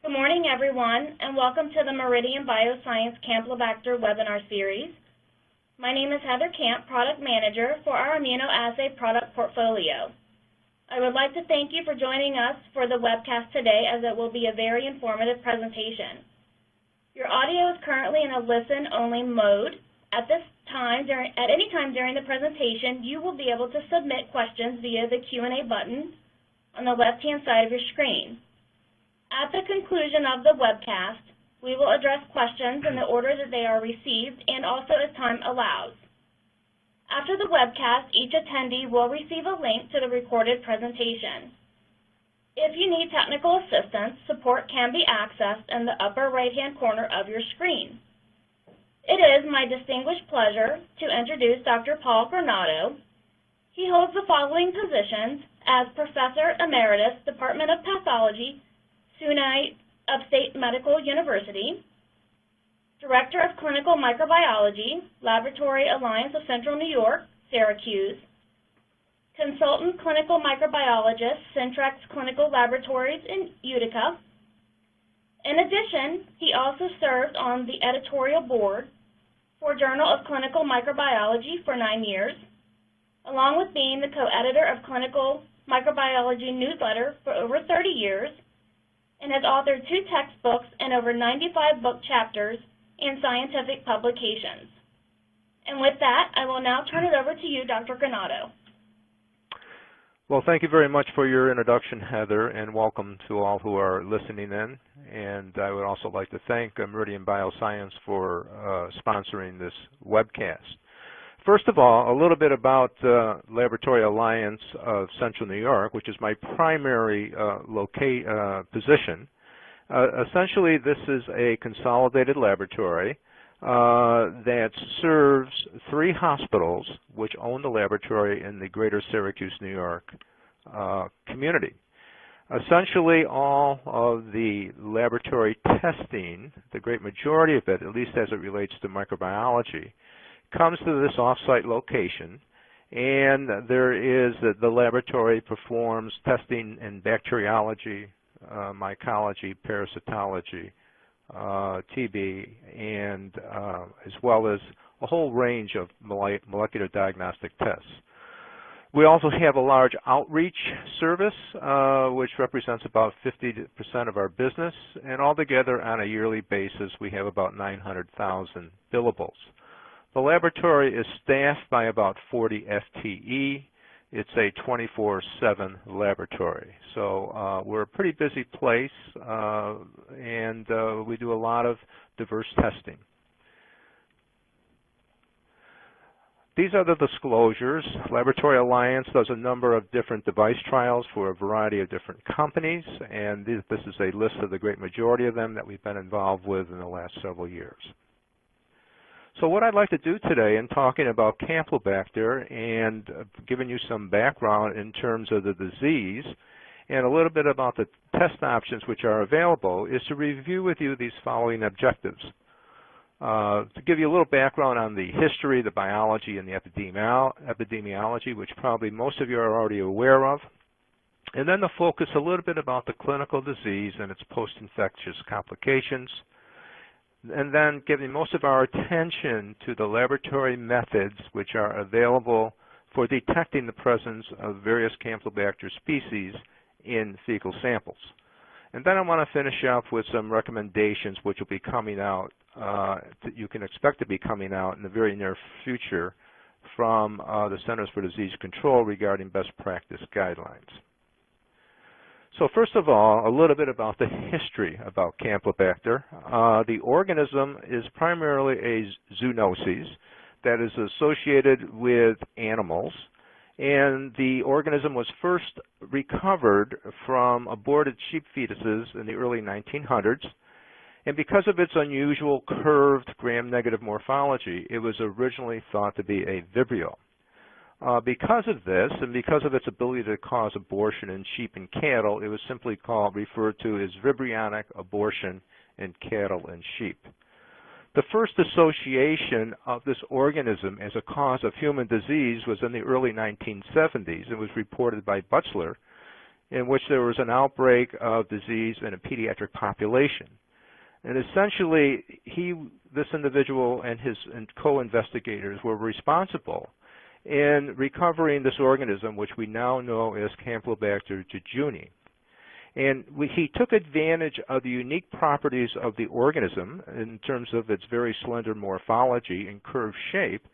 Good morning, everyone, and welcome to the Meridian Bioscience Campylobacter webinar series. My name is Heather Camp, Product Manager for our immunoassay product portfolio. I would like to thank you for joining us for the webcast today, as it will be a very informative presentation. Your audio is currently in a listen-only mode. At any time during the presentation, you will be able to submit questions via the Q&A button on the left-hand side of your screen. At the conclusion of the webcast, we will address questions in the order that they are received and also as time allows. After the webcast, each attendee will receive a link to the recorded presentation. If you need technical assistance, support can be accessed in the upper right-hand corner of your screen. It is my distinguished pleasure to introduce Dr. Paul Granado. He holds the following positions as Professor Emeritus, Department of Pathology, SUNY Upstate Medical University, Director of Clinical Microbiology, Laboratory Alliance of Central New York, Syracuse, Consultant Clinical Microbiologist, Centrex Clinical Laboratories in Utica. In addition, he also served on the editorial board for Journal of Clinical Microbiology for 9 years, along with being the co-editor of Clinical Microbiology newsletter for over 30 years, and has authored 2 textbooks and over 95 book chapters in scientific publications. And with that, I will now turn it over to you, Dr. Granado. Well, thank you very much for your introduction, Heather, and welcome to all who are listening in. And I would also like to thank Meridian Bioscience for sponsoring this webcast. First of all, a little bit about Laboratory Alliance of Central New York, which is my primary position. Essentially, this is a consolidated laboratory that serves 3 hospitals which own the laboratory in the greater Syracuse, New York community. Essentially, all of the laboratory testing, the great majority of it, at least as it relates to microbiology, comes to this off-site location, and the laboratory performs testing in bacteriology, mycology, parasitology, TB, and as well as a whole range of molecular diagnostic tests. We also have a large outreach service, which represents about 50% of our business, and altogether on a yearly basis, we have about 900,000 billables. The laboratory is staffed by about 40 FTE. It's a 24/7 laboratory. So we're a pretty busy place, and we do a lot of diverse testing. These are the disclosures. Laboratory Alliance does a number of different device trials for a variety of different companies, and this is a list of the great majority of them that we've been involved with in the last several years. So what I'd like to do today in talking about Campylobacter and giving you some background in terms of the disease and a little bit about the test options which are available is to review with you these following objectives. To give you a little background on the history, the biology, and the epidemiology, which probably most of you are already aware of, and then to focus a little bit about the clinical disease and its post-infectious complications, and then giving most of our attention to the laboratory methods which are available for detecting the presence of various Campylobacter species in fecal samples. And then I want to finish up with some recommendations which will be coming out, that you can expect to be coming out in the very near future from the Centers for Disease Control regarding best practice guidelines. So first of all, a little bit about the history about Campylobacter. The organism is primarily a zoonosis that is associated with animals, and the organism was first recovered from aborted sheep fetuses in the early 1900s, and because of its unusual curved gram-negative morphology, it was originally thought to be a vibrio. Because of this, and because of its ability to cause abortion in sheep and cattle, it was simply referred to as vibrionic abortion in cattle and sheep. The first association of this organism as a cause of human disease was in the early 1970s. It was reported by Butchler in which there was an outbreak of disease in a pediatric population. And essentially, this individual and his co-investigators were responsible in recovering this organism, which we now know as Campylobacter jejuni. And he took advantage of the unique properties of the organism in terms of its very slender morphology and curved shape,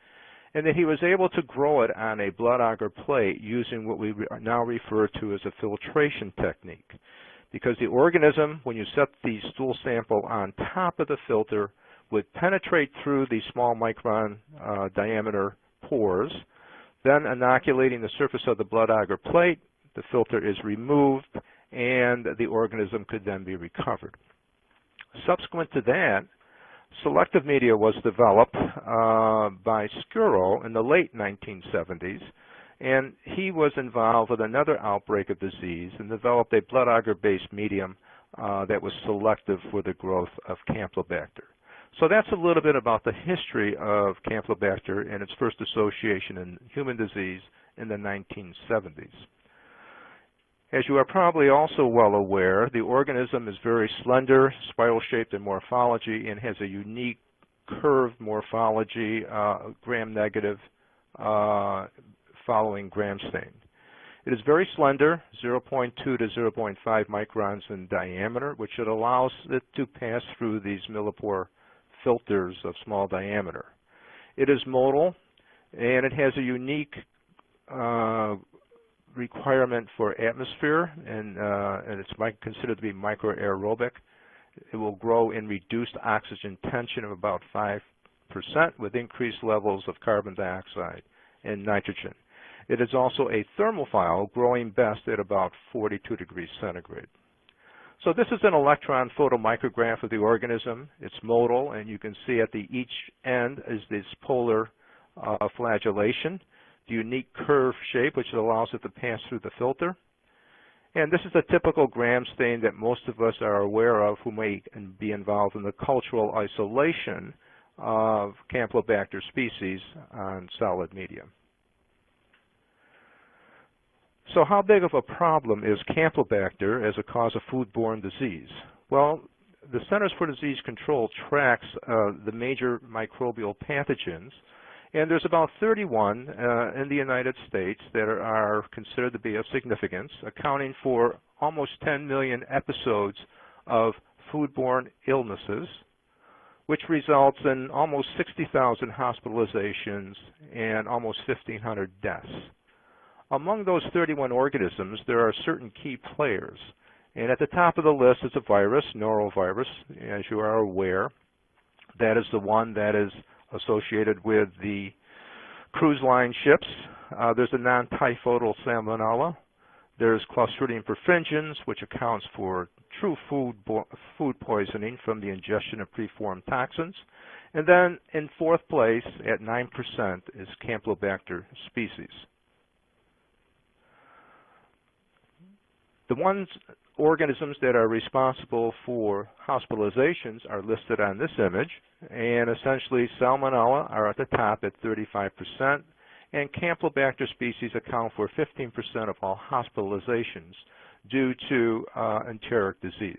and that he was able to grow it on a blood agar plate using what we now refer to as a filtration technique. Because the organism, when you set the stool sample on top of the filter, would penetrate through the small micron diameter pores, then inoculating the surface of the blood agar plate, the filter is removed, and the organism could then be recovered. Subsequent to that, selective media was developed by Skuro in the late 1970s, and he was involved with another outbreak of disease and developed a blood agar-based medium that was selective for the growth of Campylobacter. So that's a little bit about the history of Campylobacter and its first association in human disease in the 1970s. As you are probably also well aware, the organism is very slender, spiral-shaped in morphology, and has a unique curved morphology, gram-negative, following gram stain. It is very slender, 0.2 to 0.5 microns in diameter, which it allows it to pass through these millipore filters of small diameter. It is motile, and it has a unique requirement for atmosphere, and it's considered to be microaerobic. It will grow in reduced oxygen tension of about 5% with increased levels of carbon dioxide and nitrogen. It is also a thermophile, growing best at about 42 degrees centigrade. So this is an electron photomicrograph of the organism. It's motile, and you can see at each end is this polar flagellation, the unique curved shape which allows it to pass through the filter. And this is a typical gram stain that most of us are aware of who may be involved in the cultural isolation of Campylobacter species on solid media. So how big of a problem is Campylobacter as a cause of foodborne disease? Well, the Centers for Disease Control tracks the major microbial pathogens, and there's about 31 in the United States that are considered to be of significance, accounting for almost 10 million episodes of foodborne illnesses, which results in almost 60,000 hospitalizations and almost 1,500 deaths. Among those 31 organisms, there are certain key players. And at the top of the list is a virus, norovirus, as you are aware. That is the one that is associated with the cruise line ships. There's a non-typhoidal salmonella. There's Clostridium perfringens, which accounts for true food poisoning from the ingestion of preformed toxins. And then in fourth place at 9% is Campylobacter species. The organisms that are responsible for hospitalizations are listed on this image, and essentially salmonella are at the top at 35%, and Campylobacter species account for 15% of all hospitalizations due to enteric disease.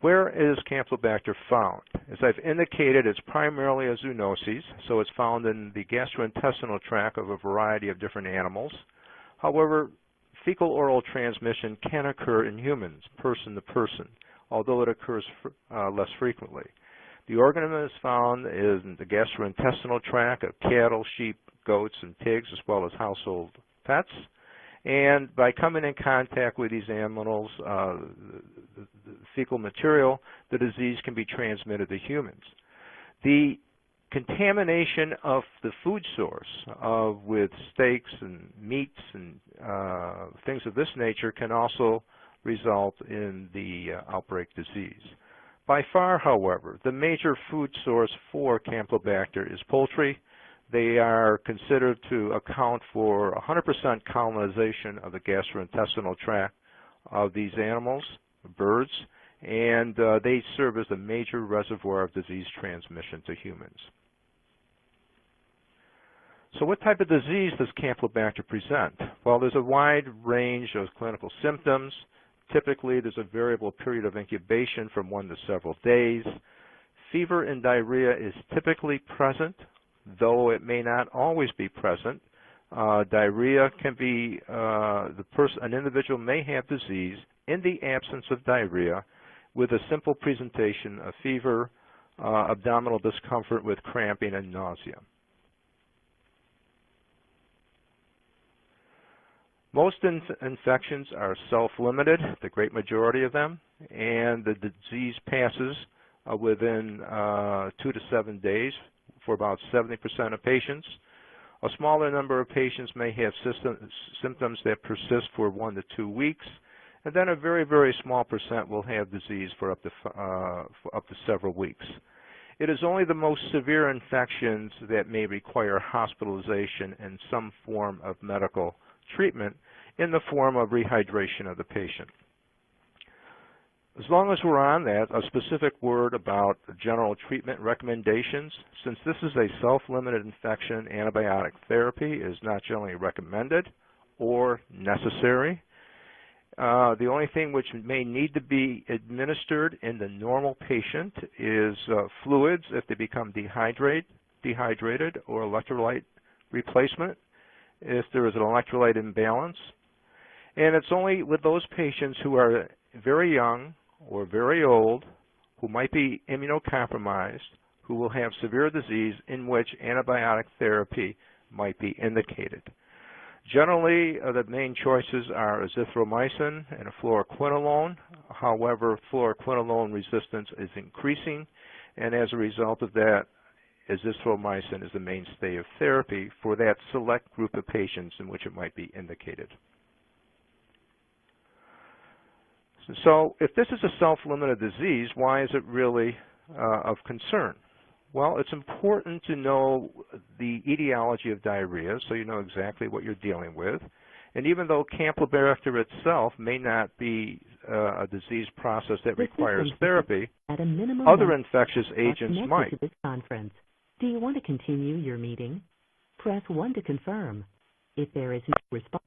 Where is Campylobacter found? As I've indicated, it's primarily a zoonosis, so it's found in the gastrointestinal tract of a variety of different animals. However, fecal-oral transmission can occur in humans, person to person, although it occurs less frequently. The organism is found in the gastrointestinal tract of cattle, sheep, goats, and pigs, as well as household pets. And by coming in contact with these animals, the fecal material, the disease can be transmitted to humans. The contamination of the food source with steaks and meats and things of this nature can also result in the outbreak disease. By far, however, the major food source for Campylobacter is poultry. They are considered to account for 100% colonization of the gastrointestinal tract of these animals, birds, and they serve as a major reservoir of disease transmission to humans. So what type of disease does Campylobacter present? Well, there's a wide range of clinical symptoms. Typically, there's a variable period of incubation from 1 to several days. Fever and diarrhea is typically present, though it may not always be present. Diarrhea can be, an individual may have disease in the absence of diarrhea with a simple presentation of fever, abdominal discomfort with cramping and nausea. Most infections are self-limited, the great majority of them, and the disease passes within 2 to 7 days for about 70% of patients. A smaller number of patients may have symptoms that persist for 1 to 2 weeks, and then a very, very small percent will have disease for up to several weeks. It is only the most severe infections that may require hospitalization and some form of medical treatment in the form of rehydration of the patient. As long as we're on that, a specific word about general treatment recommendations. Since this is a self-limited infection, antibiotic therapy is not generally recommended or necessary. The only thing which may need to be administered in the normal patient is fluids if they become dehydrated or electrolyte replacement if there is an electrolyte imbalance. And it's only with those patients who are very young or very old, who might be immunocompromised, who will have severe disease in which antibiotic therapy might be indicated. Generally, the main choices are azithromycin and fluoroquinolone. However, fluoroquinolone resistance is increasing, and as a result of that, azithromycin is the mainstay of therapy for that select group of patients in which it might be indicated. So if this is a self-limited disease, why is it really of concern? Well, it's important to know the etiology of diarrhea so you know exactly what you're dealing with. And even though Campylobacter itself may not be a disease process that requires therapy, other infectious agents might. Do you want to continue your meeting? Press 1 to confirm. If there is no response.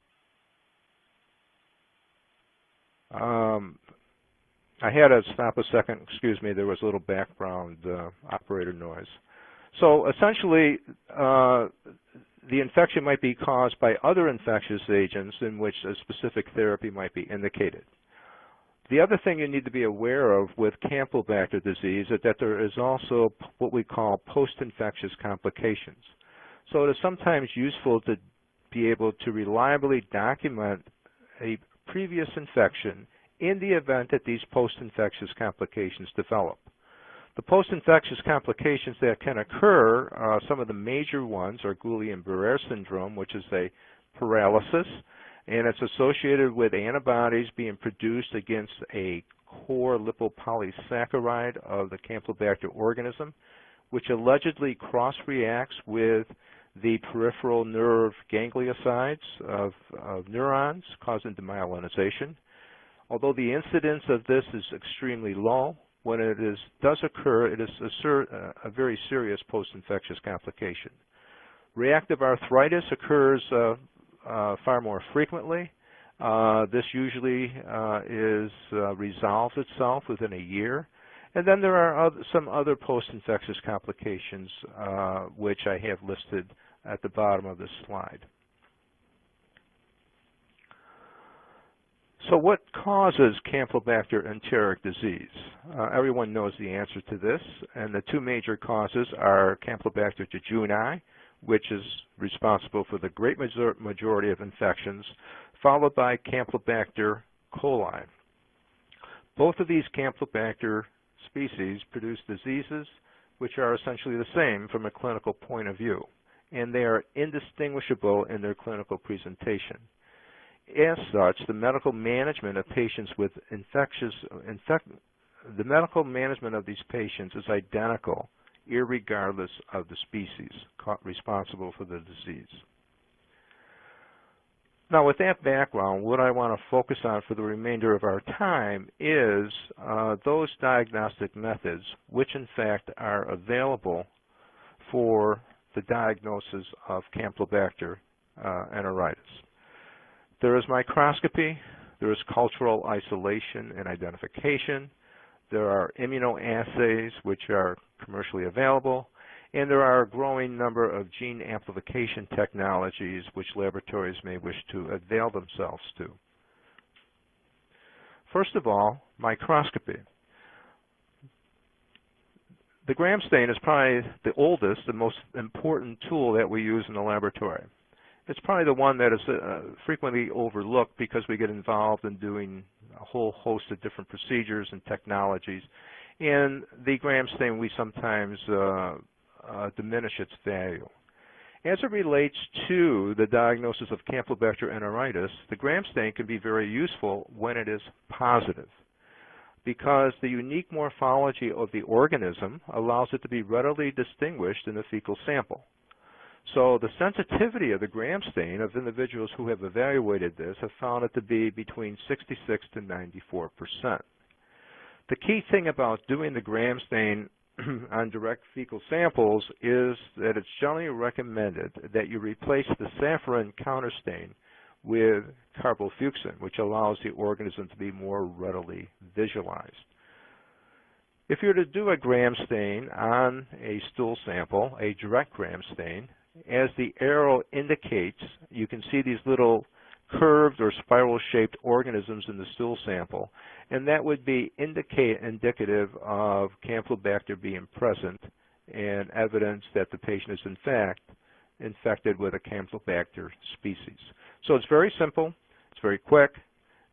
I had to stop a second. Excuse me, there was a little background operator noise. So essentially, the infection might be caused by other infectious agents in which a specific therapy might be indicated. The other thing you need to be aware of with Campylobacter disease is that there is also what we call post-infectious complications. So it is sometimes useful to be able to reliably document a previous infection in the event that these post-infectious complications develop. The post-infectious complications that can occur, some of the major ones are Guillain-Barré syndrome, which is a paralysis, and it's associated with antibodies being produced against a core lipopolysaccharide of the Campylobacter organism, which allegedly cross-reacts with the peripheral nerve gangliosides of neurons, causing demyelinization. Although the incidence of this is extremely low, when it does occur, it is a very serious post-infectious complication. Reactive arthritis occurs far more frequently. This usually resolves itself within a year. And then there are some other post-infectious complications which I have listed at the bottom of this slide. So what causes Campylobacter enteric disease? Everyone knows the answer to this, and the two major causes are Campylobacter jejuni, which is responsible for the great majority of infections, followed by Campylobacter coli. Both of these Campylobacter species produce diseases which are essentially the same from a clinical point of view, and they are indistinguishable in their clinical presentation. As such, the medical management of patients with the medical management of these patients is identical, irregardless of the species responsible for the disease. Now, with that background, what I want to focus on for the remainder of our time is those diagnostic methods which, in fact, are available for the diagnosis of Campylobacter enteritis. There is microscopy, there is cultural isolation and identification, there are immunoassays which are commercially available, and there are a growing number of gene amplification technologies which laboratories may wish to avail themselves to. First of all, microscopy. The gram stain is probably the oldest and most important tool that we use in the laboratory. It's probably the one that is frequently overlooked because we get involved in doing a whole host of different procedures and technologies. And the gram stain, we sometimes diminish its value. As it relates to the diagnosis of Campylobacter enteritis, the gram stain can be very useful when it is positive, because the unique morphology of the organism allows it to be readily distinguished in the fecal sample. So the sensitivity of the gram stain of individuals who have evaluated this have found it to be between 66 to 94%. The key thing about doing the gram stain on direct fecal samples is that it's generally recommended that you replace the saffron counterstain with carbofuchsin, which allows the organism to be more readily visualized. If you were to do a gram stain on a stool sample, a direct gram stain, as the arrow indicates, you can see these little curved or spiral-shaped organisms in the stool sample, and that would be indicative of Campylobacter being present and evidence that the patient is in fact infected with a Campylobacter species. So it's very simple, it's very quick,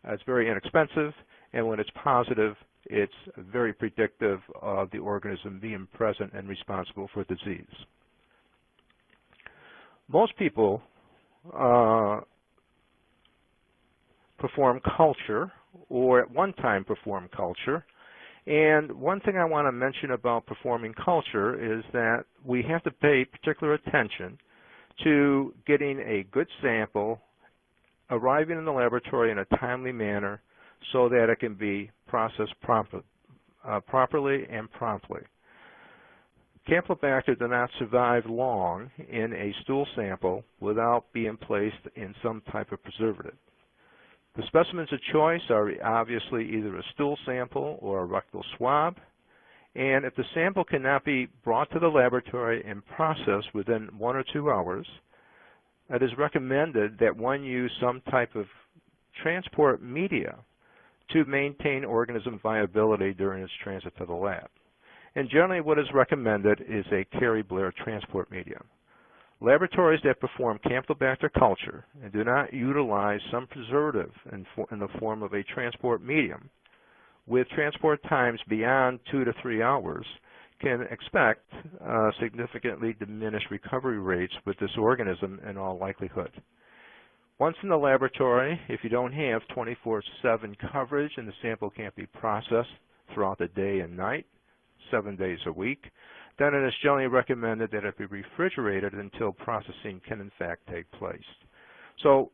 it's very inexpensive, and when it's positive, it's very predictive of the organism being present and responsible for disease. Most people perform culture, or at one time perform culture. And one thing I want to mention about performing culture is that we have to pay particular attention to getting a good sample arriving in the laboratory in a timely manner so that it can be processed properly and promptly. Campylobacter do not survive long in a stool sample without being placed in some type of preservative. The specimens of choice are obviously either a stool sample or a rectal swab, and if the sample cannot be brought to the laboratory and processed within 1 or 2 hours, it is recommended that one use some type of transport media to maintain organism viability during its transit to the lab. And generally what is recommended is a Carey-Blair transport medium. Laboratories that perform Campylobacter culture and do not utilize some preservative in the form of a transport medium with transport times beyond 2 to 3 hours can expect significantly diminished recovery rates with this organism in all likelihood. Once in the laboratory, if you don't have 24/7 coverage and the sample can't be processed throughout the day and night, 7 days a week, then it is generally recommended that it be refrigerated until processing can in fact take place. So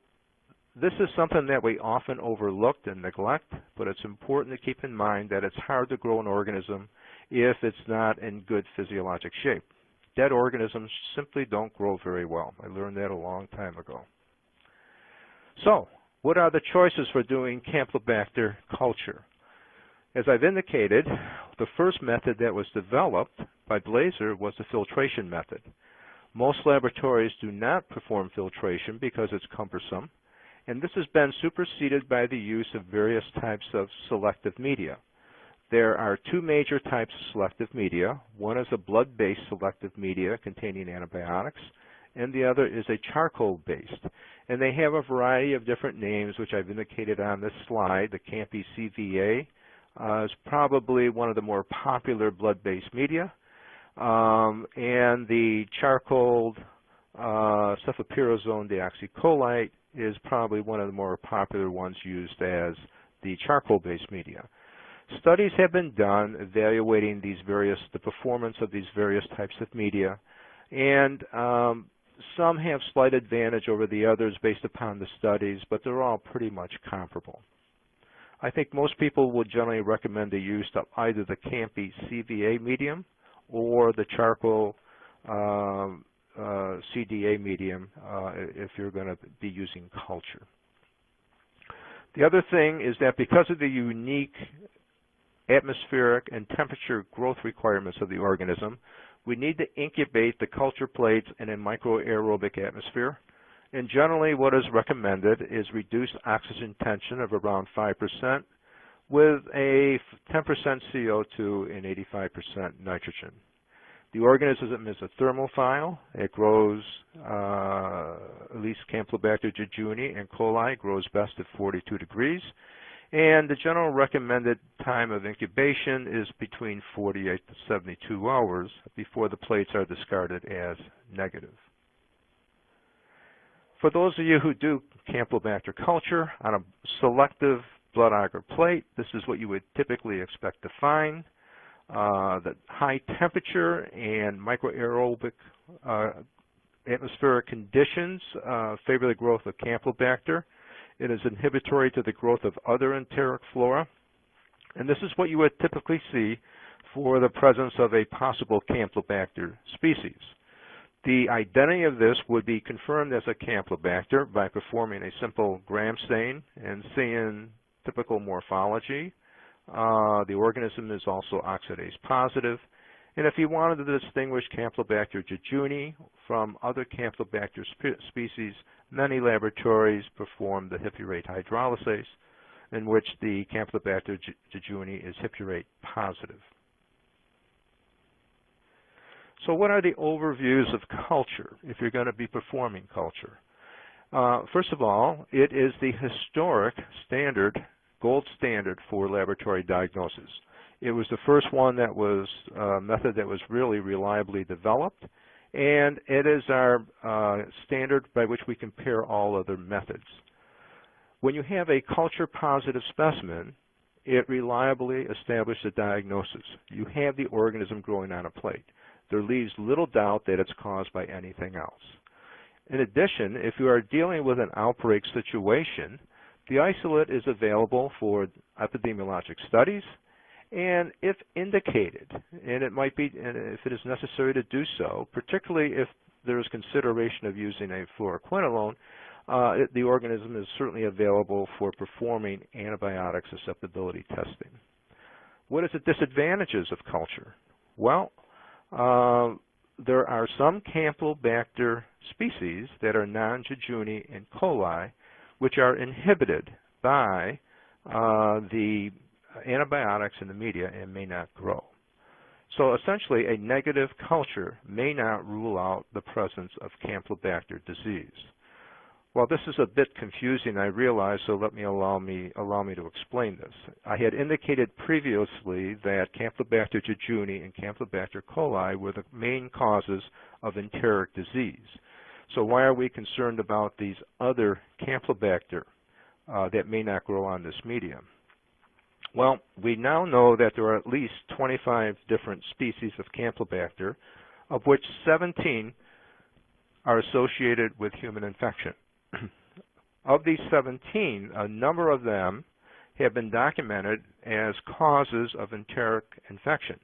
this is something that we often overlook and neglect, but it's important to keep in mind that it's hard to grow an organism if it's not in good physiologic shape. Dead organisms simply don't grow very well. I learned that a long time ago. So what are the choices for doing Campylobacter culture? As I've indicated, the first method that was developed by Blazer was the filtration method. Most laboratories do not perform filtration because it's cumbersome, and this has been superseded by the use of various types of selective media. There are 2 major types of selective media. One is a blood-based selective media containing antibiotics, and the other is a charcoal-based. And they have a variety of different names, which I've indicated on this slide. The Campy-CVA is probably one of the more popular blood-based media, and the charcoal cefepirozone deoxycholate is probably one of the more popular ones used as the charcoal-based media. Studies have been done evaluating the performance of these various types of media, and some have slight advantage over the others based upon the studies, but they're all pretty much comparable. I think most people would generally recommend the use of either the Campy CVA medium or the charcoal CDA medium if you're going to be using culture. The other thing is that because of the unique atmospheric and temperature growth requirements of the organism, we need to incubate the culture plates in a microaerobic atmosphere. And generally what is recommended is reduced oxygen tension of around 5% with a 10% CO2 and 85% nitrogen. The organism is a thermophile. It grows, at least Campylobacter jejuni and coli grows best at 42 degrees. And the general recommended time of incubation is between 48 to 72 hours before the plates are discarded as negative. For those of you who do Campylobacter culture on a selective blood agar plate, this is what you would typically expect to find. The high temperature and microaerobic atmospheric conditions favor the growth of Campylobacter. It is inhibitory to the growth of other enteric flora. And this is what you would typically see for the presence of a possible Campylobacter species. The identity of this would be confirmed as a Campylobacter by performing a simple gram stain and seeing typical morphology. The organism is also oxidase positive. And if you wanted to distinguish Campylobacter jejuni from other Campylobacter species, many laboratories perform the hippurate hydrolysase, in which the Campylobacter jejuni is hippurate positive. So what are the overviews of culture if you're going to be performing culture? First of all, it is the historic standard, gold standard for laboratory diagnosis. It was the first one that was method that was really reliably developed, and it is our standard by which we compare all other methods. When you have a culture positive specimen, it reliably establishes a diagnosis. You have the organism growing on a plate. There leaves little doubt that it's caused by anything else. In addition, if you are dealing with an outbreak situation, the isolate is available for epidemiologic studies, and if indicated, and it might be, and if it is necessary to do so, particularly if there is consideration of using a fluoroquinolone, the organism is certainly available for performing antibiotic susceptibility testing. What is the disadvantages of culture? Well, there are some Campylobacter species that are non-jejuni and coli, which are inhibited by the antibiotics in the media and may not grow. So essentially, a negative culture may not rule out the presence of Campylobacter disease. Well, this is a bit confusing, I realize, so allow me to explain this. I had indicated previously that Campylobacter jejuni and Campylobacter coli were the main causes of enteric disease. So why are we concerned about these other Campylobacter that may not grow on this medium? Well, we now know that there are at least 25 different species of Campylobacter, of which 17 are associated with human infection. Of these 17, a number of them have been documented as causes of enteric infection.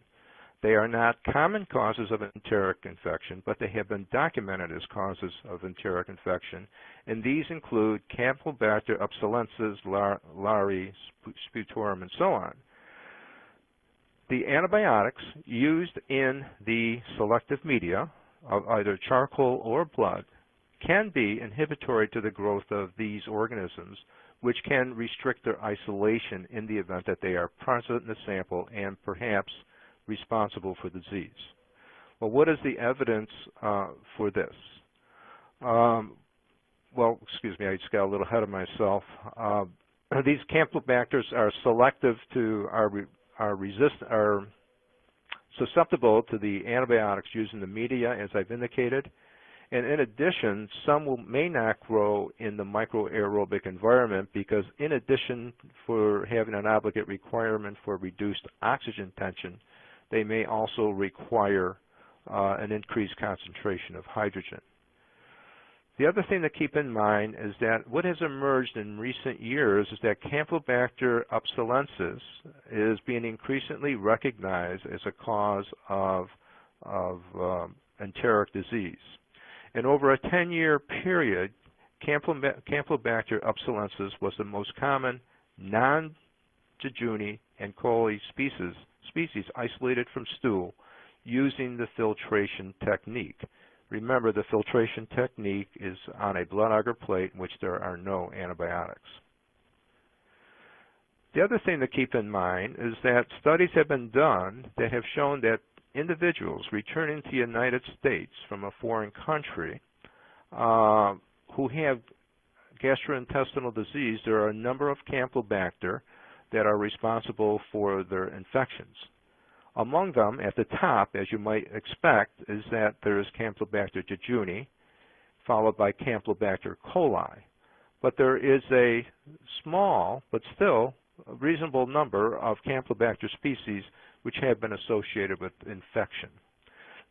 They are not common causes of enteric infection, but they have been documented as causes of enteric infection, and these include Campylobacter upsilensis, Lari, sputorum, and so on. The antibiotics used in the selective media of either charcoal or blood can be inhibitory to the growth of these organisms, which can restrict their isolation in the event that they are present in the sample and perhaps responsible for disease. Well, what is the evidence for this? Well, excuse me, I just got a little ahead of myself. These Campylobacters are selective to are susceptible to the antibiotics used in the media, as I've indicated. And in addition, some may not grow in the microaerobic environment because in addition for having an obligate requirement for reduced oxygen tension, they may also require an increased concentration of hydrogen. The other thing to keep in mind is that what has emerged in recent years is that Campylobacter upsilensis is being increasingly recognized as a cause of enteric disease. And over a 10-year period, Campylobacter obsolescens was the most common non-jejuni and coli species isolated from stool using the filtration technique. Remember, the filtration technique is on a blood agar plate in which there are no antibiotics. The other thing to keep in mind is that studies have been done that have shown that individuals returning to the United States from a foreign country who have gastrointestinal disease, there are a number of Campylobacter that are responsible for their infections. Among them, at the top, as you might expect, is that there is Campylobacter jejuni, followed by Campylobacter coli. But there is a small, but still a reasonable number of Campylobacter species which have been associated with infection.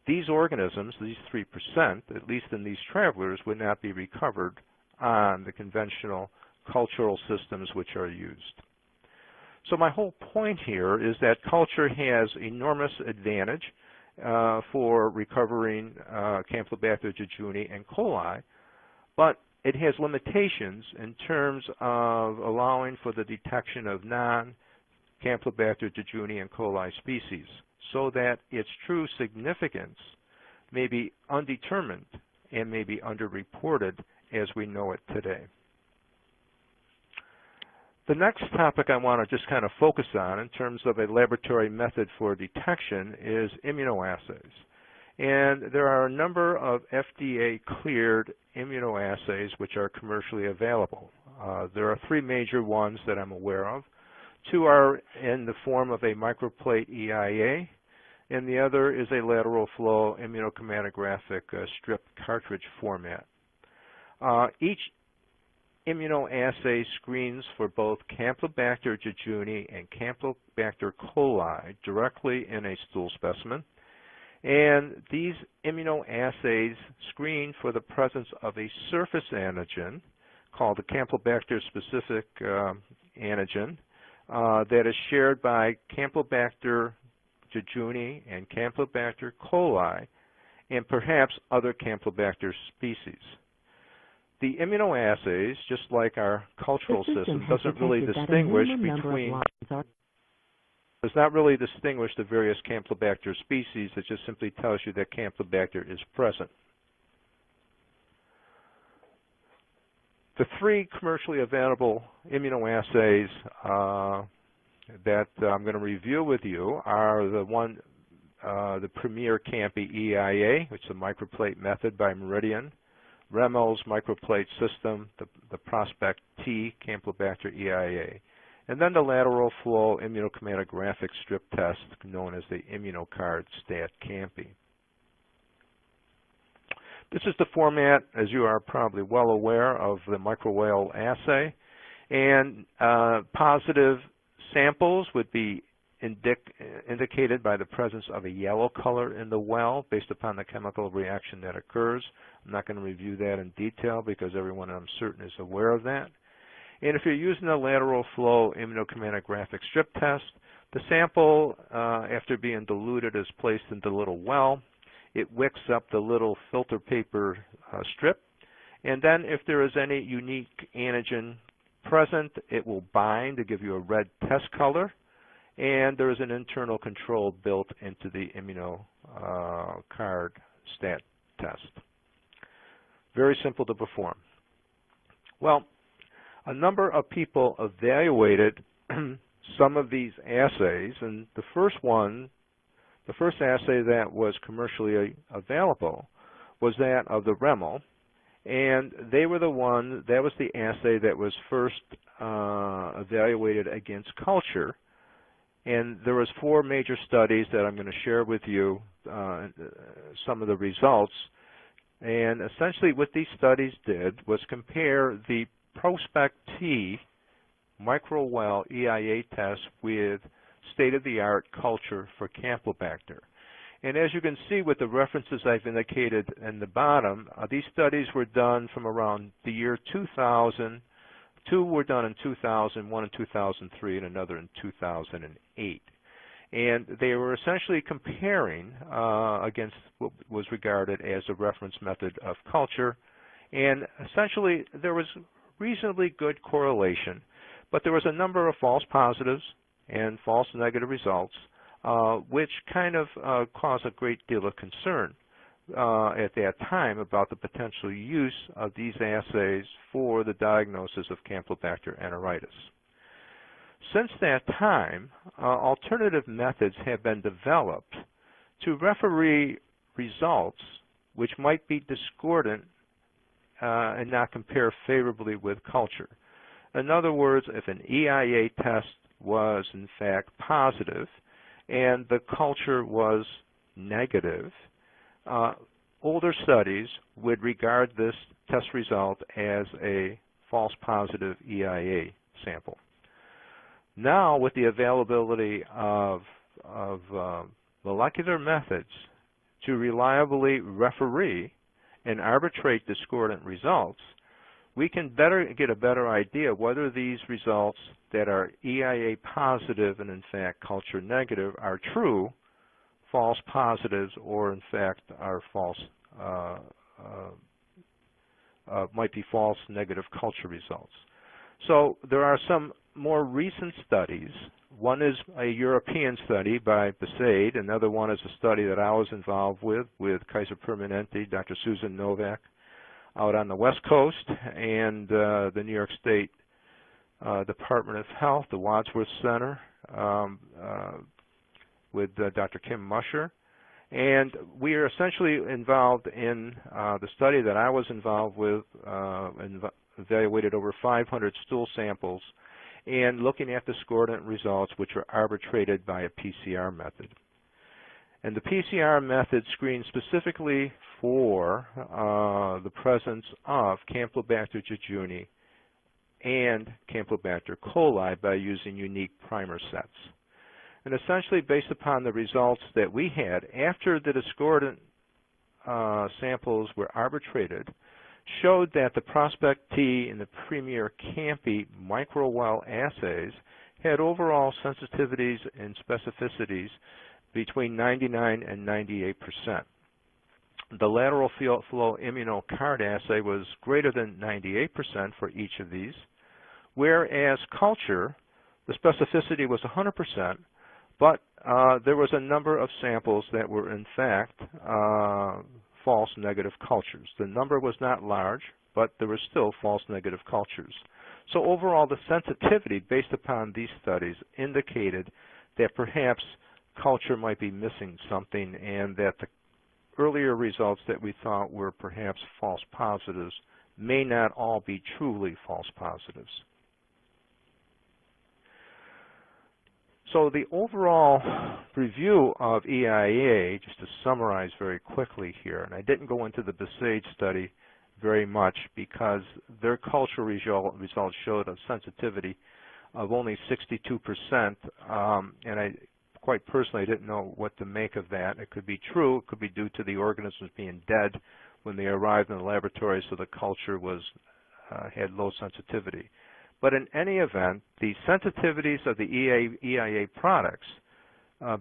These organisms, these 3%, at least in these travelers, would not be recovered on the conventional cultural systems which are used. So my whole point here is that culture has enormous advantage for recovering Campylobacter jejuni and coli, but it has limitations in terms of allowing for the detection of non-Campylobacter jejuni and coli species, so that its true significance may be undetermined and may be underreported as we know it today. The next topic I want to just kind of focus on in terms of a laboratory method for detection is immunoassays. And there are a number of FDA-cleared immunoassays which are commercially available. There are 3 major ones that I'm aware of. 2 are in the form of a microplate EIA, and the other is a lateral flow immunochromatographic strip cartridge format. Each immunoassay screens for both Campylobacter jejuni and Campylobacter coli directly in a stool specimen. And these immunoassays screen for the presence of a surface antigen called the Campylobacter-specific antigen that is shared by Campylobacter jejuni and Campylobacter coli and perhaps other Campylobacter species. The immunoassays, just like our cultural system, does not really distinguish the various Campylobacter species. It just simply tells you that Campylobacter is present. The 3 commercially available immunoassays that I'm going to review with you are the Premier Campy EIA, which is a microplate method by Meridian, Remel's microplate system, the Prospect T Campylobacter EIA, and then the lateral flow immunochromatographic strip test known as the ImmunoCard Stat Campy. This is the format, as you are probably well aware, of the microwell assay, and positive samples would be indicated by the presence of a yellow color in the well based upon the chemical reaction that occurs. I'm not going to review that in detail because everyone, I'm certain, is aware of that. And if you're using a lateral flow immunochromatographic strip test, the sample, after being diluted, is placed in the little well. It wicks up the little filter paper strip, and then if there is any unique antigen present, it will bind to give you a red test color. And there is an internal control built into the ImmunoCard Stat test. Very simple to perform. Well, a number of people evaluated some of these assays, and the first assay that was commercially available was that of the Remel, and they were the one, that was the assay that was first evaluated against culture. And there was 4 major studies that I'm going to share with you some of the results. And essentially what these studies did was compare the Prospect T microwell EIA test with state-of-the-art culture for Campylobacter. And as you can see with the references I've indicated in the bottom, these studies were done from around the year 2000. 2 were done in 2000, 1 in 2003, and another in 2008. And they were essentially comparing against what was regarded as a reference method of culture. And essentially, there was reasonably good correlation, but there was a number of false positives and false negative results, which kind of caused a great deal of concern at that time about the potential use of these assays for the diagnosis of Campylobacter enteritis. Since that time, alternative methods have been developed to referee results which might be discordant and not compare favorably with culture. In other words, if an EIA test was in fact positive and the culture was negative, older studies would regard this test result as a false positive EIA sample. Now, with the availability of molecular methods to reliably referee and arbitrate discordant results, we can get a better idea whether these results that are EIA positive and in fact culture negative are true false positives or in fact are false, might be false negative culture results. So there are some more recent studies. One is a European study by Assay. Another one is a study that I was involved with Kaiser Permanente, Dr. Susan Novak, out on the West Coast, and the New York State Department of Health, the Wadsworth Center, with Dr. Kim Musher. And we are essentially involved in the study that I was involved with, evaluated over 500 stool samples and looking at discordant results which were arbitrated by a PCR method. And the PCR method screened specifically for the presence of Campylobacter jejuni and Campylobacter coli by using unique primer sets. And essentially, based upon the results that we had after the discordant samples were arbitrated, showed that the Prospect T and the Premier Campy microwell assays had overall sensitivities and specificities between 99 and 98%. The lateral flow immunocard assay was greater than 98% for each of these, whereas culture, the specificity was 100%, but there was a number of samples that were in fact false negative cultures. The number was not large, but there were still false negative cultures. So overall, the sensitivity based upon these studies indicated that perhaps culture might be missing something and that the earlier results that we thought were perhaps false positives may not all be truly false positives. So the overall review of EIA, just to summarize very quickly here, and I didn't go into the Assay study very much because their culture results showed a sensitivity of only 62%, and I quite personally didn't know what to make of that. It could be true, it could be due to the organisms being dead when they arrived in the laboratory, so the culture was had low sensitivity. But in any event, the sensitivities of the EIA products,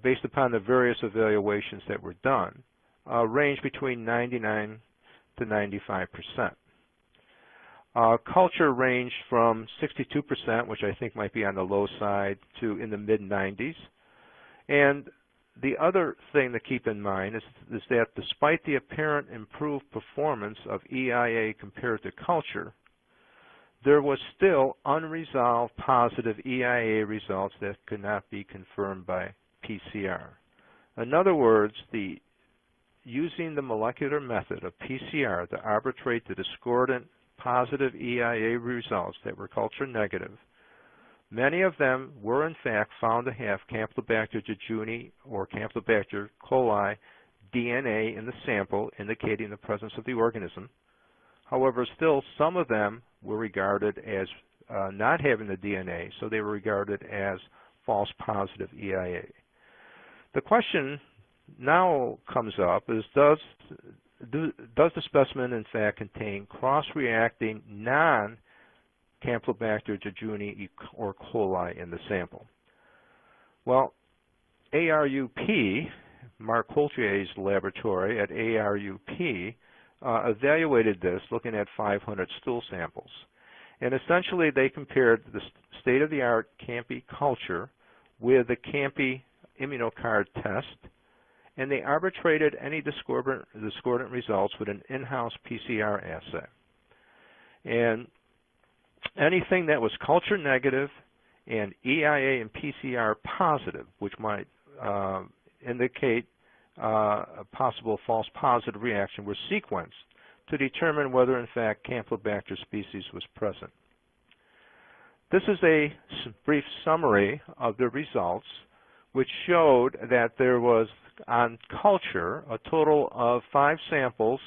based upon the various evaluations that were done, range between 99 to 95%. Culture ranged from 62%, which I think might be on the low side, to in the mid-90s. And the other thing to keep in mind is that despite the apparent improved performance of EIA compared to culture, there was still unresolved positive EIA results that could not be confirmed by PCR. In other words, using the molecular method of PCR to arbitrate the discordant positive EIA results that were culture negative, many of them were in fact found to have Campylobacter jejuni or Campylobacter coli DNA in the sample, indicating the presence of the organism. However, still some of them were regarded as not having the DNA, so they were regarded as false positive EIA. The question now comes up is, does the specimen in fact contain cross-reacting non-Campylobacter jejuni or coli in the sample? Well, ARUP, Mark Holtier's laboratory at ARUP, evaluated this looking at 500 stool samples. And essentially they compared the state-of-the-art Campy culture with the Campy immunocard test, and they arbitrated any discordant results with an in-house PCR assay. And anything that was culture negative and EIA and PCR positive, which might indicate a possible false positive reaction, were sequenced to determine whether in fact Campylobacter species was present. This is a brief summary of the results, which showed that there was on culture a total of 5 samples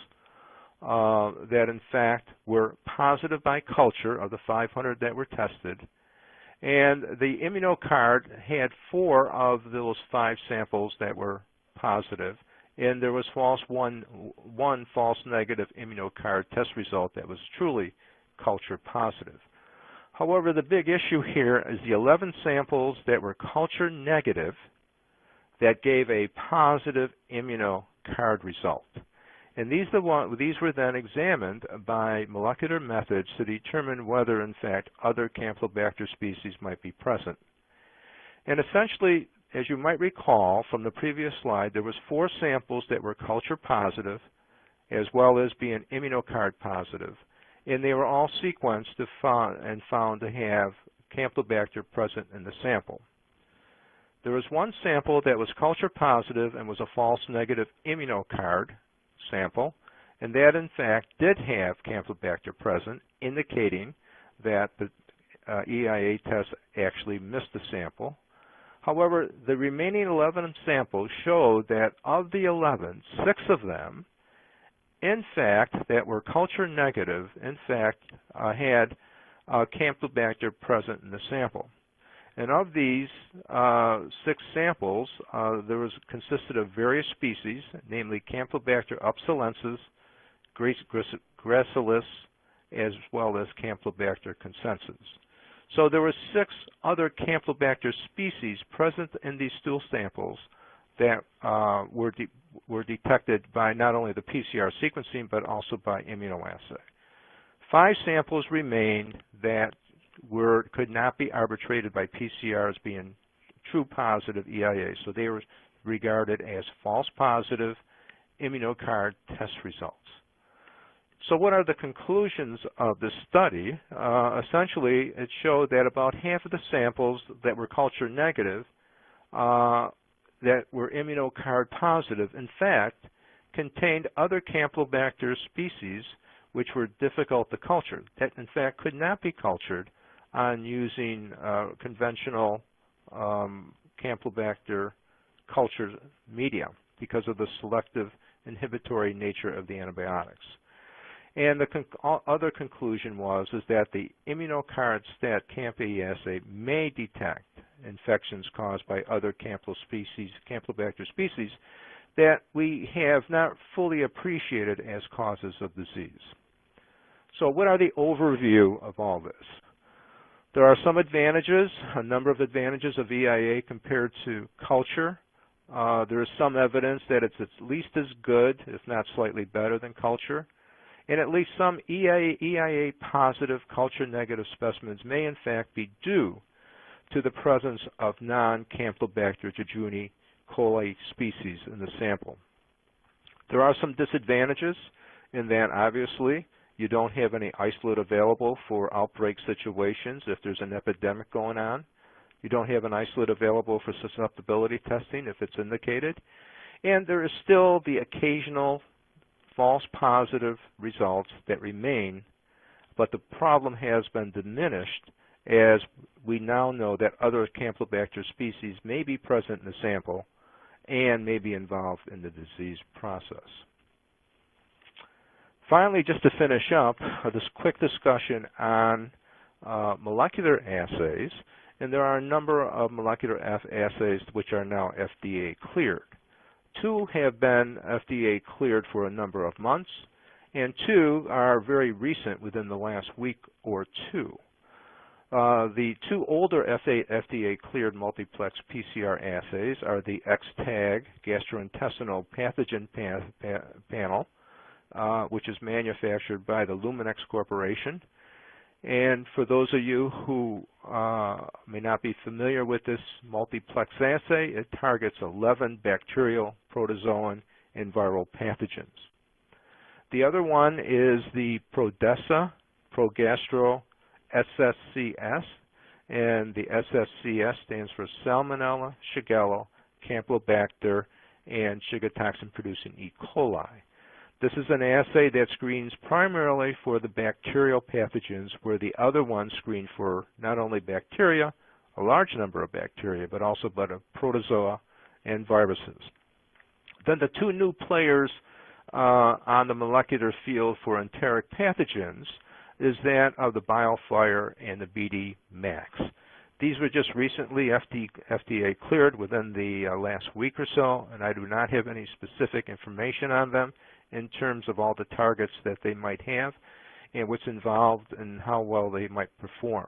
that in fact were positive by culture of the 500 that were tested, and the immunocard had 4 of those 5 samples that were positive, and there was one false negative immunocard test result that was truly culture positive. However, the big issue here is the 11 samples that were culture negative that gave a positive immunocard result. And these were then examined by molecular methods to determine whether, in fact, other Campylobacter species might be present. And essentially, as you might recall from the previous slide, there was 4 samples that were culture positive, as well as being immunocard positive. And they were all sequenced and found to have Campylobacter present in the sample. There was 1 sample that was culture positive and was a false negative immunocard sample, and that in fact did have Campylobacter present, indicating that the EIA test actually missed the sample. However, the remaining 11 samples showed that of the 11, 6 of them, in fact, that were culture negative, in fact, had Campylobacter present in the sample. And of these 6 samples, consisted of various species, namely Campylobacter upsilensis, gracilis, as well as Campylobacter consensus. So there were 6 other Campylobacter species present in these stool samples that were detected by not only the PCR sequencing, but also by immunoassay. 5 samples remained that could not be arbitrated by PCR as being true positive EIA, so they were regarded as false positive immunocard test results. So what are the conclusions of this study? Essentially, it showed that about half of the samples that were culture negative that were immunocard positive, in fact, contained other Campylobacter species which were difficult to culture, that in fact could not be cultured on using conventional Campylobacter culture media because of the selective inhibitory nature of the antibiotics. And the other conclusion was that the immunocard stat Campy assay may detect infections caused by other Campylobacter species that we have not fully appreciated as causes of disease. So what are the overview of all this? There are some advantages, a number of advantages of EIA compared to culture. There is some evidence that it's at least as good, if not slightly better than culture. And at least some EIA positive culture negative specimens may in fact be due to the presence of non-Campylobacter jejuni coli species in the sample. There are some disadvantages in that obviously you don't have any isolate available for outbreak situations if there's an epidemic going on. You don't have an isolate available for susceptibility testing if it's indicated. And there is still the occasional false positive results that remain, but the problem has been diminished as we now know that other Campylobacter species may be present in the sample and may be involved in the disease process. Finally, just to finish up, this quick discussion on molecular assays, and there are a number of molecular assays which are now FDA cleared. 2 have been FDA cleared for a number of months, and 2 are very recent within the last week or 2. The two older FDA-cleared multiplex PCR assays are the XTAG gastrointestinal pathogen panel, which is manufactured by the Luminex Corporation. And for those of you who may not be familiar with this multiplex assay, it targets 11 bacterial, protozoan, and viral pathogens. The other one is the Prodessa Progastro SSCS, and the SSCS stands for Salmonella, Shigella, Campylobacter, and Shiga toxin-producing E. coli. This is an assay that screens primarily for the bacterial pathogens, where the other one screened for not only bacteria, a large number of bacteria, but also protozoa and viruses. Then the two new players on the molecular field for enteric pathogens is that of the BioFire and the BD Max. These were just recently FDA cleared within the last week or so, and I do not have any specific information on them in terms of all the targets that they might have and what's involved and how well they might perform.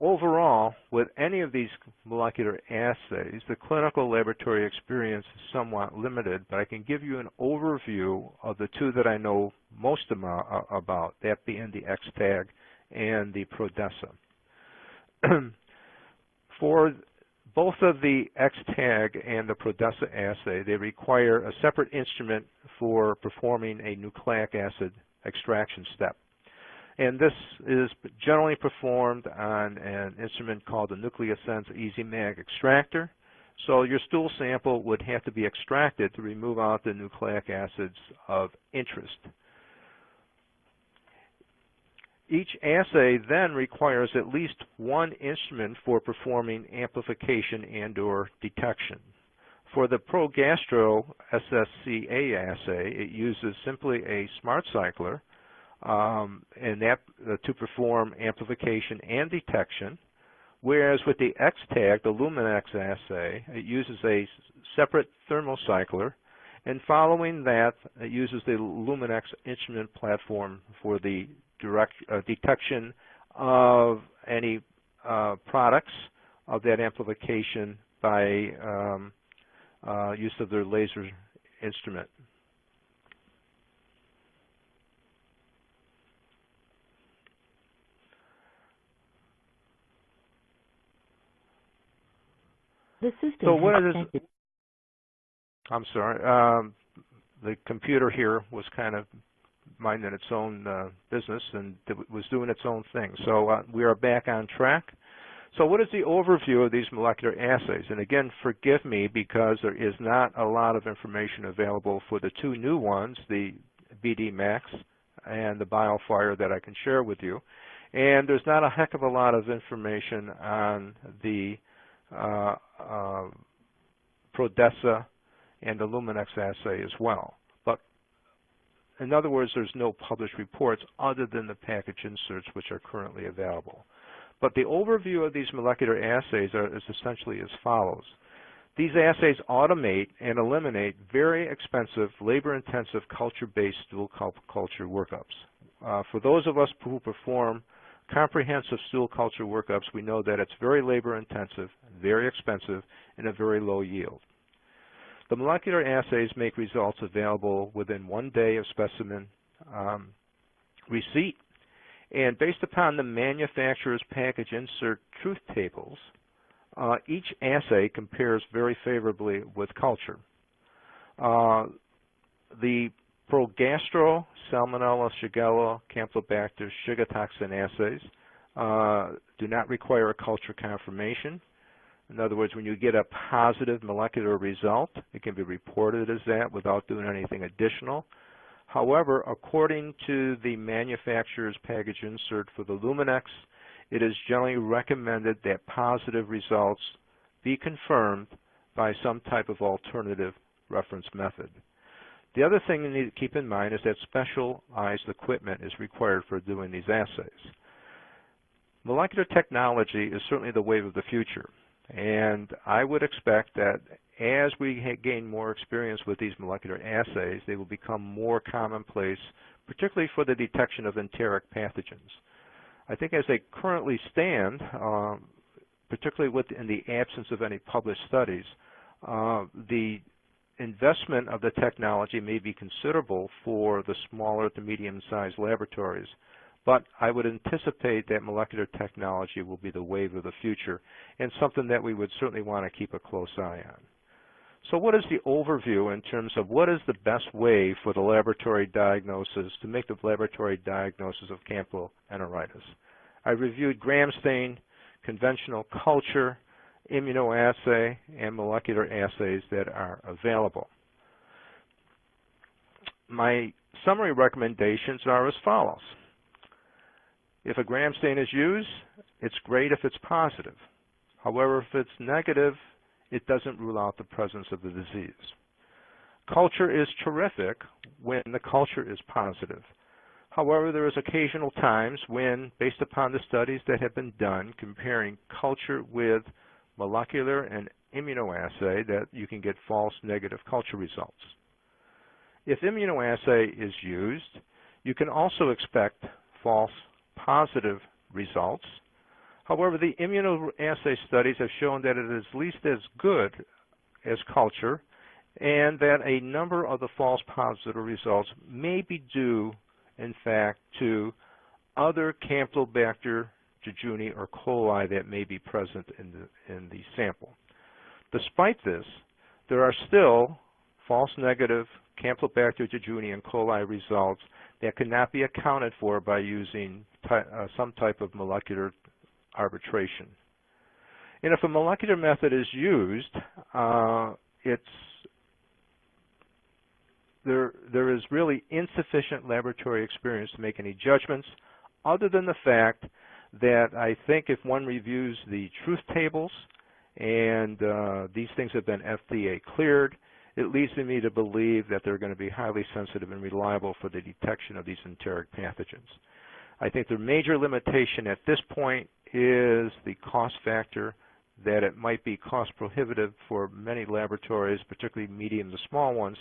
Overall, with any of these molecular assays, the clinical laboratory experience is somewhat limited, but I can give you an overview of the two that I know most about, that being the XTAG and the Prodessa. For both of the XTAG and the Prodessa assay, they require a separate instrument for performing a nucleic acid extraction step. And this is generally performed on an instrument called the NucleoSense EasyMag extractor. So your stool sample would have to be extracted to remove out the nucleic acids of interest. Each assay then requires at least one instrument for performing amplification and/or detection. For the Progastro SSCA assay, it uses simply a smart cycler and that to perform amplification and detection, whereas with the XTAG, the Luminex assay, it uses a separate thermocycler, and following that, it uses the Luminex instrument platform for the direct detection of any products of that amplification by use of their laser instrument. The system So what has is detected. I'm sorry. The computer here was kind of minding its own business and was doing its own thing. So we are back on track. So what is the overview of these molecular assays? And again, forgive me because there is not a lot of information available for the two new ones, the BD Max and the BioFire, that I can share with you. And there's not a heck of a lot of information on the Prodessa and the Luminex assay as well. But in other words, there's no published reports other than the package inserts which are currently available. But the overview of these molecular assays is essentially as follows. These assays automate and eliminate very expensive, labor-intensive culture-based stool culture workups. For those of us who perform comprehensive stool culture workups, we know that it's very labor-intensive, very expensive, and a very low yield. The molecular assays make results available within 1 day of specimen receipt, and based upon the manufacturer's package insert truth tables, each assay compares very favorably with culture. The Progastro, Salmonella, Shigella, Campylobacter, Shiga toxin assays do not require a culture confirmation. In other words, when you get a positive molecular result, it can be reported as that without doing anything additional. However, according to the manufacturer's package insert for the Luminex, it is generally recommended that positive results be confirmed by some type of alternative reference method. The other thing you need to keep in mind is that specialized equipment is required for doing these assays. Molecular technology is certainly the wave of the future, and I would expect that as we gain more experience with these molecular assays, they will become more commonplace, particularly for the detection of enteric pathogens. I think as they currently stand, particularly in the absence of any published studies, the investment of the technology may be considerable for the smaller to medium-sized laboratories, but I would anticipate that molecular technology will be the wave of the future and something that we would certainly want to keep a close eye on. So what is the overview in terms of what is the best way for the laboratory diagnosis to make the laboratory diagnosis of Campylobacter? I reviewed gram stain, conventional culture, immunoassay, and molecular assays that are available. My summary recommendations are as follows. If a gram stain is used, it's great if it's positive. However, if it's negative, it doesn't rule out the presence of the disease. Culture is terrific when the culture is positive. However, there is occasional times when, based upon the studies that have been done comparing culture with molecular and immunoassay, that you can get false negative culture results. If immunoassay is used, you can also expect false positive results. However, the immunoassay studies have shown that it is at least as good as culture, and that a number of the false positive results may be due, in fact, to other Campylobacter jejuni or coli that may be present in the sample. Despite this, there are still false negative Campylobacter jejuni and coli results that cannot be accounted for by using some type of molecular arbitration. And if a molecular method is used, there is really insufficient laboratory experience to make any judgments, other than the fact that I think if one reviews the truth tables, and these things have been FDA-cleared, it leads me to believe that they're going to be highly sensitive and reliable for the detection of these enteric pathogens. I think the major limitation at this point is the cost factor, that it might be cost prohibitive for many laboratories, particularly medium to small ones,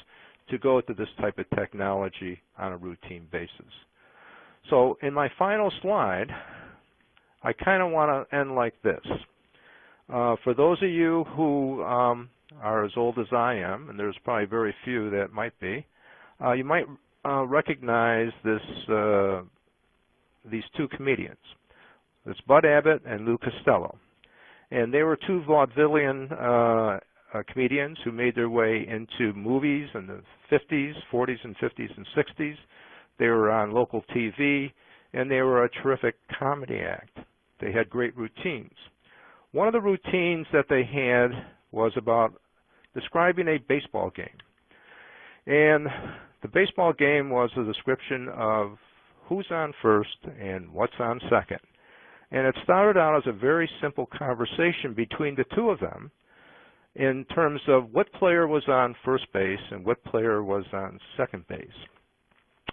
to go to this type of technology on a routine basis. So in my final slide, I kind of want to end like this. For those of you who are as old as I am, and there's probably very few that might be, you might recognize these two comedians. It's Bud Abbott and Lou Costello. And they were two vaudevillian comedians who made their way into movies in the 50s, 40s and 50s and 60s. They were on local TV, and they were a terrific comedy act. They had great routines. One of the routines that they had was about describing a baseball game. And the baseball game was a description of who's on first and what's on second. And it started out as a very simple conversation between the two of them in terms of what player was on first base and what player was on second base.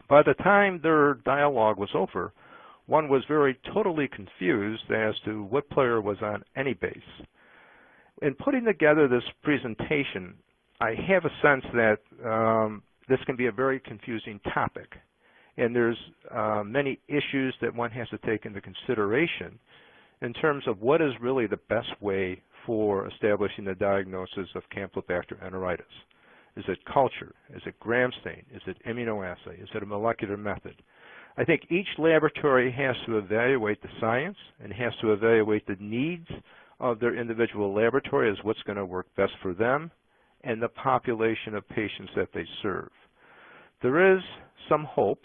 By the time their dialogue was over, one was totally confused as to what player was on any base. In putting together this presentation, I have a sense that this can be a very confusing topic. And there's many issues that one has to take into consideration in terms of what is really the best way for establishing the diagnosis of Campylobacter enteritis. Is it culture? Is it gram stain? Is it immunoassay? Is it a molecular method? I think each laboratory has to evaluate the science and has to evaluate the needs of their individual laboratory as what's going to work best for them and the population of patients that they serve. There is some hope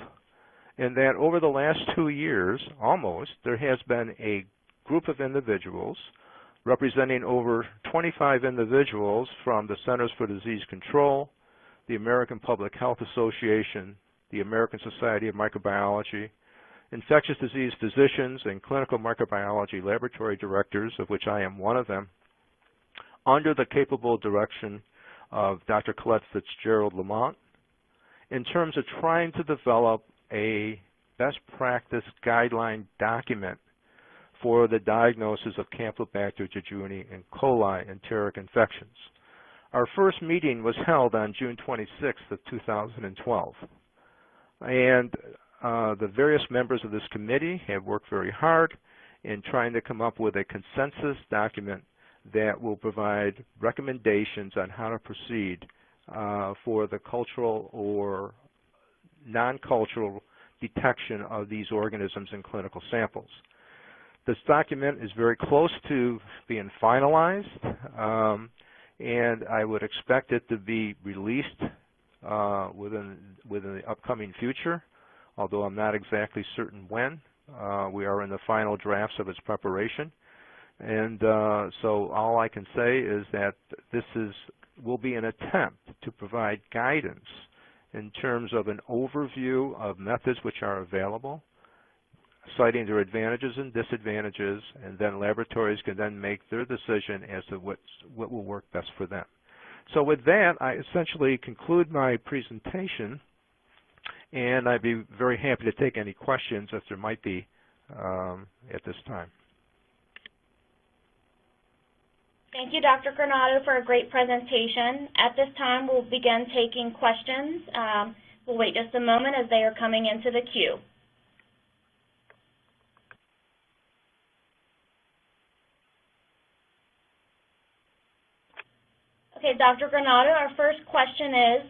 in that over the last 2 years, almost, there has been a group of individuals representing over 25 individuals from the Centers for Disease Control, the American Public Health Association, the American Society of Microbiology, infectious disease physicians and clinical microbiology laboratory directors, of which I am one of them, under the capable direction of Dr. Colette Fitzgerald-Lamont, in terms of trying to develop a best practice guideline document for the diagnosis of Campylobacter jejuni and coli enteric infections. Our first meeting was held on June 26th of 2012. And the various members of this committee have worked very hard in trying to come up with a consensus document that will provide recommendations on how to proceed for the cultural or non-cultural detection of these organisms in clinical samples. This document is very close to being finalized, and I would expect it to be released within the upcoming future, although I'm not exactly certain when. We are in the final drafts of its preparation, and so all I can say is that this will be an attempt to provide guidance in terms of an overview of methods which are available, citing their advantages and disadvantages, and then laboratories can then make their decision as to what will work best for them. So with that, I essentially conclude my presentation, and I'd be very happy to take any questions if there might be at this time. Thank you, Dr. Granado, for a great presentation. At this time, we'll begin taking questions. We'll wait just a moment as they are coming into the queue. Okay, Dr. Granado, our first question is,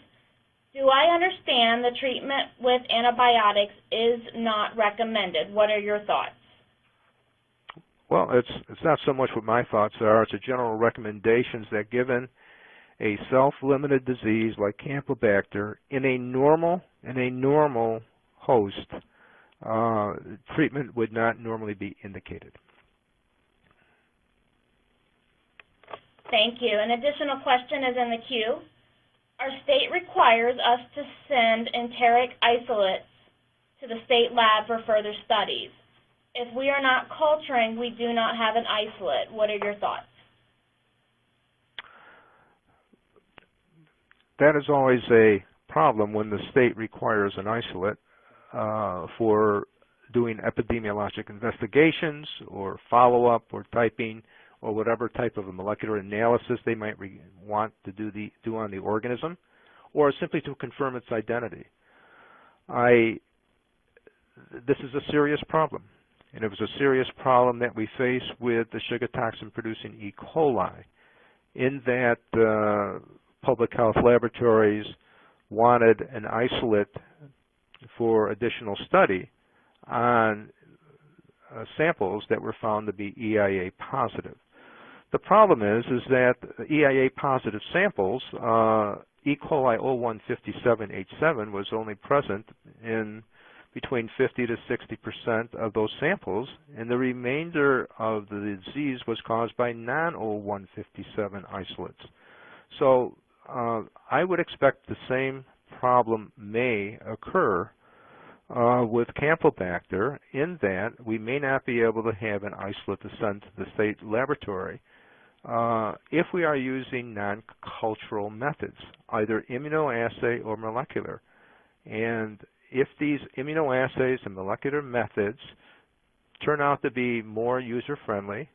do I understand the treatment with antibiotics is not recommended? What are your thoughts? Well, it's not so much what my thoughts are. It's a general recommendations that given a self-limited disease like Campylobacter in a normal host, treatment would not normally be indicated. Thank you. An additional question is in the queue. Our state requires us to send enteric isolates to the state lab for further studies. If we are not culturing, we do not have an isolate. What are your thoughts? That is always a problem when the state requires an isolate for doing epidemiologic investigations or follow-up or typing or whatever type of a molecular analysis they might want to do on the organism, or simply to confirm its identity. This is a serious problem, and it was a serious problem that we face with the sugar toxin-producing E. coli, in that public health laboratories wanted an isolate for additional study on samples that were found to be EIA positive. The problem is that EIA positive samples, E. coli 015787 was only present in between 50 to 60% of those samples, and the remainder of the disease was caused by non-0157 isolates. So I would expect the same problem may occur with Campylobacter, in that we may not be able to have an isolate to send to the state laboratory if we are using non-cultural methods, either immunoassay or molecular. And if these immunoassays and molecular methods turn out to be more user-friendly,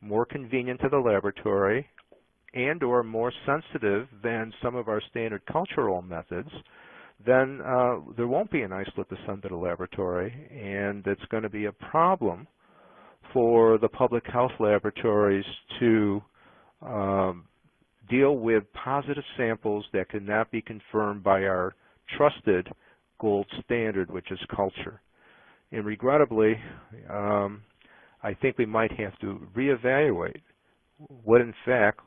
more convenient to the laboratory, and or more sensitive than some of our standard cultural methods, then there won't be an isolate to send to the laboratory, and it's going to be a problem for the public health laboratories to deal with positive samples that cannot be confirmed by our trusted gold standard, which is culture. And regrettably, I think we might have to reevaluate what in fact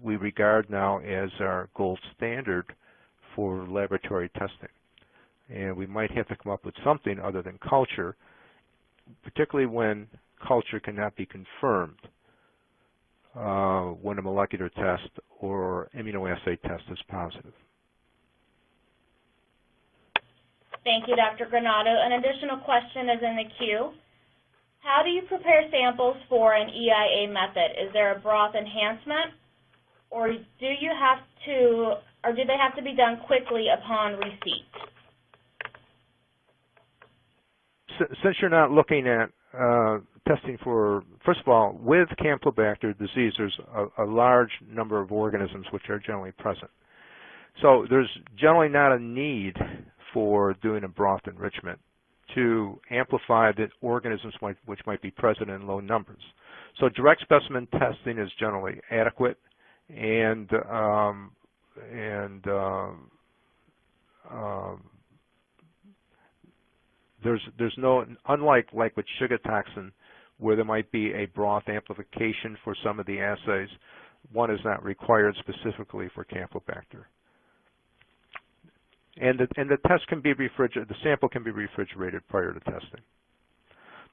we regard now as our gold standard for laboratory testing. And we might have to come up with something other than culture, particularly when culture cannot be confirmed when a molecular test or immunoassay test is positive. Thank you, Dr. Granado. An additional question is in the queue. How do you prepare samples for an EIA method? Is there a broth enhancement, or do they have to be done quickly upon receipt? Since you're not looking at testing for, first of all, with Campylobacter disease, there's a large number of organisms which are generally present. So there's generally not a need for doing a broth enrichment to amplify the organisms which might be present in low numbers. So direct specimen testing is generally adequate, and there's no, unlike with sugar toxin, where there might be a broth amplification for some of the assays, one is not required specifically for Campylobacter. And the test can be refrigerated, the sample can be refrigerated prior to testing.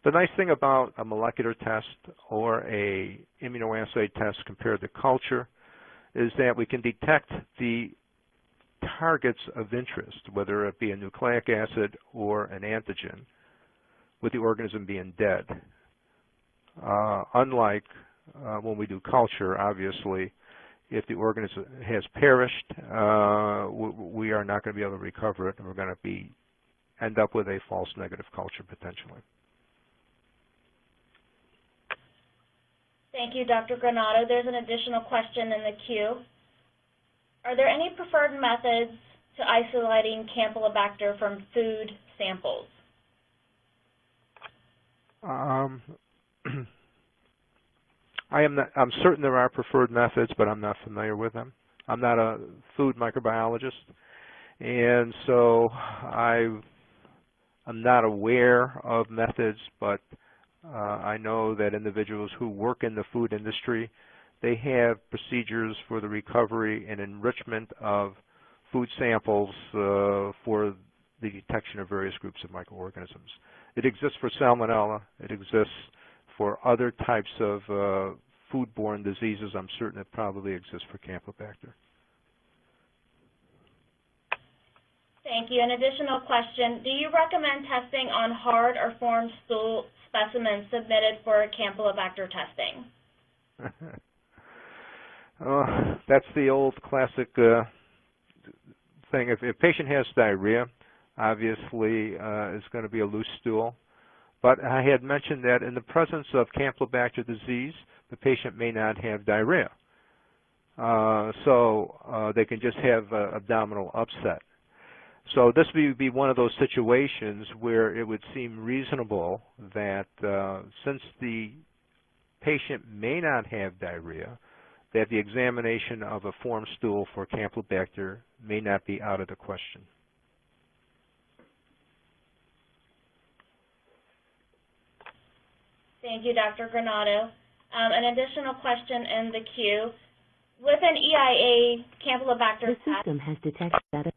The nice thing about a molecular test or a immunoassay test compared to culture is that we can detect the targets of interest, whether it be a nucleic acid or an antigen, with the organism being dead. Unlike when we do culture, obviously, if the organism has perished, we are not going to be able to recover it, and we're going to end up with a false negative culture potentially. Thank you, Dr. Granato. There's an additional question in the queue. Are there any preferred methods to isolating Campylobacter from food samples? I'm certain there are preferred methods, but I'm not familiar with them. I'm not a food microbiologist, and so I'm not aware of methods, but I know that individuals who work in the food industry, they have procedures for the recovery and enrichment of food samples for the detection of various groups of microorganisms. It exists for salmonella. It exists for other types of foodborne diseases. I'm certain it probably exists for Campylobacter. Thank you. An additional question. Do you recommend testing on hard or formed stool specimens submitted for Campylobacter testing? That's the old classic thing. If a patient has diarrhea, obviously it's going to be a loose stool. But I had mentioned that in the presence of Campylobacter disease, the patient may not have diarrhea. So they can just have abdominal upset. So this would be one of those situations where it would seem reasonable that since the patient may not have diarrhea, that the examination of a formed stool for Campylobacter may not be out of the question. Thank you, Dr. Granato. An additional question in the queue. With an EIA Campylobacter The system has detected that.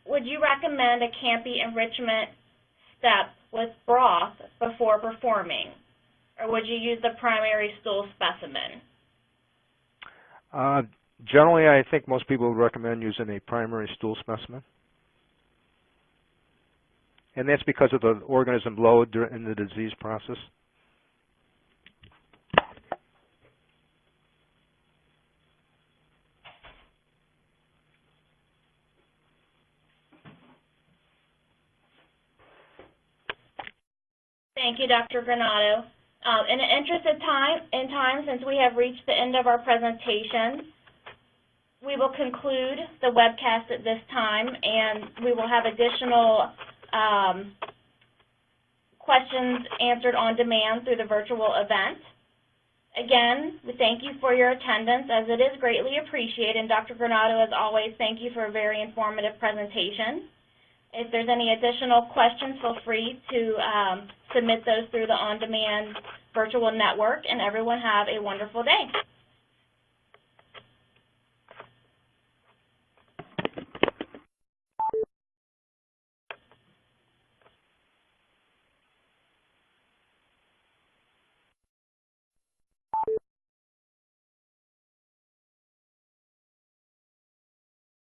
Would you recommend a Campy enrichment step with broth before performing, or would you use the primary stool specimen? Generally, I think most people would recommend using a primary stool specimen. And that's because of the organism load in the disease process. Thank you, Dr. Granato. In the interest of time, since we have reached the end of our presentation, we will conclude the webcast at this time, and we will have additional questions answered on demand through the virtual event. Again, we thank you for your attendance, as it is greatly appreciated. And Dr. Granato, as always, thank you for a very informative presentation. If there's any additional questions, feel free to submit those through the on-demand virtual network, and everyone have a wonderful day.